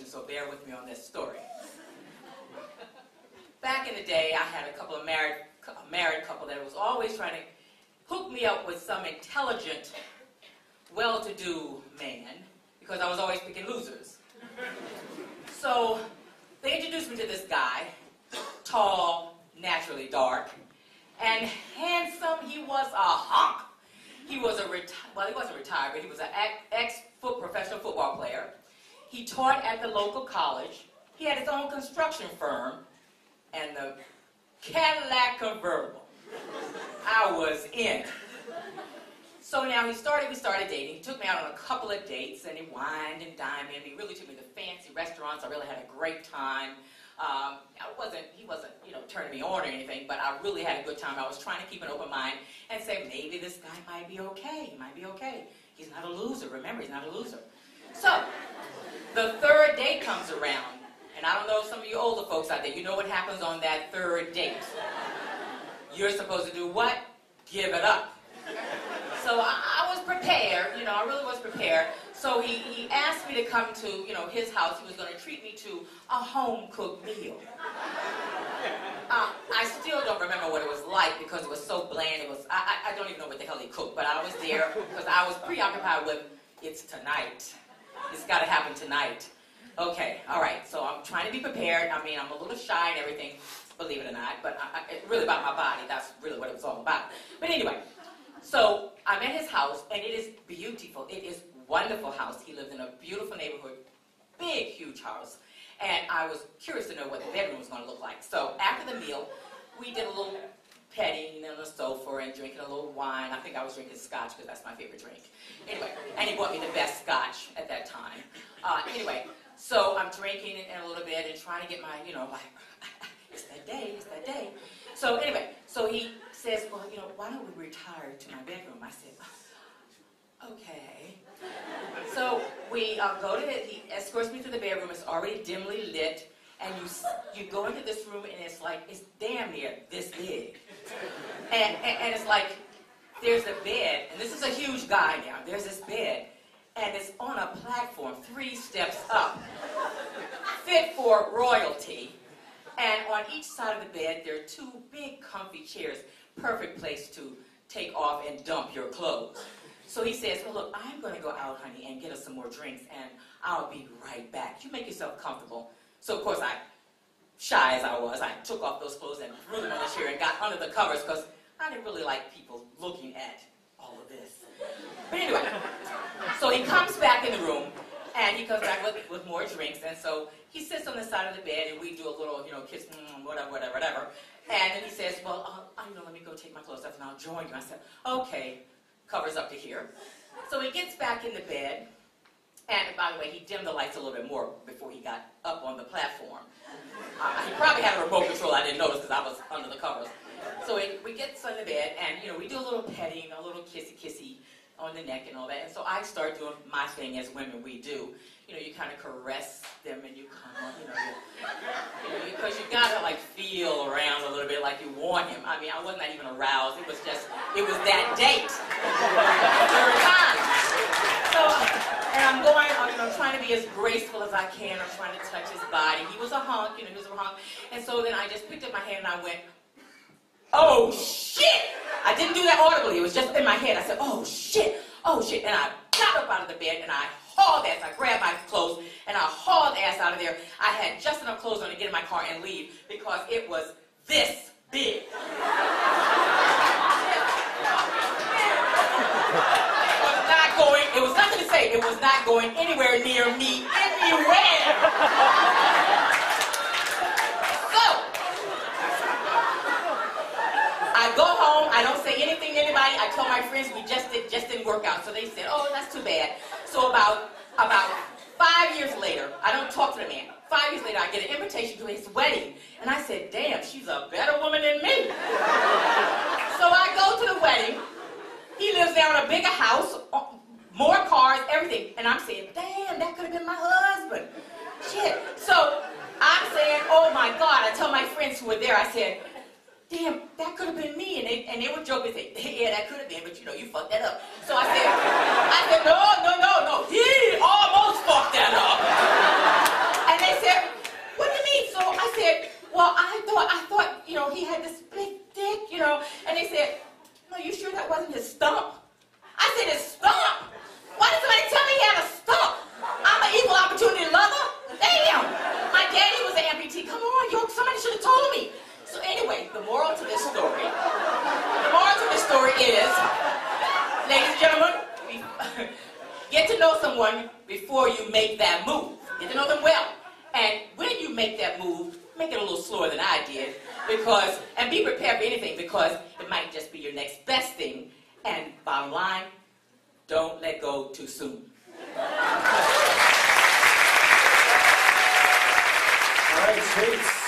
emotions, so bear with me on this story. Back in the day, I had a married couple that was always trying to hook me up with some intelligent, well-to-do man, because I was always picking losers. So they introduced me to this guy, tall, naturally dark, and handsome. He was a hunk. He was well, he wasn't retired, but he was an professional football player. He taught at the local college. He had his own construction firm and the Cadillac convertible. I was in. So now we started dating. He took me out on a couple of dates, and he wined and dined me. He really took me to fancy restaurants. I really had a great time. He wasn't, turning me on or anything, but I really had a good time. I was trying to keep an open mind and say, maybe this guy might be okay. He might be okay. He's not a loser. Remember, he's not a loser. So the third date comes around, and I don't know, some of you older folks out there, you know what happens on that third date. You're supposed to do what? Give it up. So I was prepared, I really was prepared. So he asked me to come to, his house. He was going to treat me to a home-cooked meal. I still don't remember what it was like because it was so bland. I don't even know what the hell he cooked, but I was there because I was preoccupied with, it's tonight. It's got to happen tonight. Okay, all right, so I'm trying to be prepared. I mean, I'm a little shy and everything, believe it or not, but it's really about my body. That's really what it was all about. But anyway, so I'm at his house, and it is beautiful. It is a wonderful house. He lived in a beautiful neighborhood, big, huge house. And I was curious to know what the bedroom was going to look like. So after the meal, we did a little petting on the sofa and drinking a little wine. I think I was drinking scotch because that's my favorite drink. Anyway, and he bought me the best scotch at that time. Anyway, so I'm drinking in a little bit and trying to get my, like, it's that day. So anyway, so he says, well, why don't we retire to my bedroom? I said, okay. So we go to it. He escorts me to the bedroom. It's already dimly lit. And you go into this room, and it's damn near this big. And it's like, there's a bed. And this is a huge guy now. There's this bed. And it's on a platform 3 steps up. Fit for royalty. And on each side of the bed, there are 2 big, comfy chairs. Perfect place to take off and dump your clothes. So he says, well, look, I'm going to go out, honey, and get us some more drinks, and I'll be right back. You make yourself comfortable. So, of course, shy as I was, I took off those clothes and threw them on the chair and got under the covers because I didn't really like people looking at all of this. But anyway, so he comes back in the room, and he comes back with more drinks, and so he sits on the side of the bed, and we do a little, kiss, whatever. And then he says, well, let me go take my clothes off, and I'll join you. I said, okay, covers up to here. So he gets back in the bed, and by the way, he dimmed the lights a little bit more before he got up on the platform. He probably had a remote control I didn't notice because I was under the covers. So we get on the bed, and we do a little petting, a little kissy on the neck and all that. And so I start doing my thing as women we do. You kind of caress them, and you come on, because you gotta like feel around a little bit like you want him. I mean, I wasn't even aroused. It was that date. Third time. So, and I'm going, I'm trying to be as graceful as I can. I'm trying to touch his body. He was a hunk, he was a hunk. And so then I just picked up my hand and I went, oh shit! I didn't do that audibly. It was just in my head. I said, oh shit, oh shit. And I got up out of the bed and I hauled ass. I grabbed my clothes and I hauled ass out of there. I had just enough clothes on to get in my car and leave because it was this big. It was nothing to say. It was not going anywhere near me anywhere. So, I go home. I don't say anything to anybody. I tell my friends we just didn't work out. So they said, oh, that's too bad. So about 5 years later, I don't talk to the man. 5 years later, I get an invitation to his wedding. And I said, damn, she's a better woman than me. So I go to the wedding. He lives there in a bigger house, more cars, everything. And I'm saying, damn, that could have been my husband. Shit. So I'm saying, oh my God. I tell my friends who were there, I said, damn, that could have been me. And they would joke and say, yeah, that could have been, but you fucked that up. So I said, no. He almost fucked that up. he had this big dick, you know. And they said, no, you sure that wasn't his stump? I said, his stump? Why did somebody tell me he had a stump? I'm an equal opportunity lover. Damn. My daddy was an amputee. Come on, yo, somebody should have told me. So anyway, the moral to this story is, ladies and gentlemen, get to know someone before you make that move. Get to know them well. And when you make that move, make it a little slower than I did, and be prepared for anything, because it might just be your next best thing. And bottom line, don't let go too soon. All right, sweet.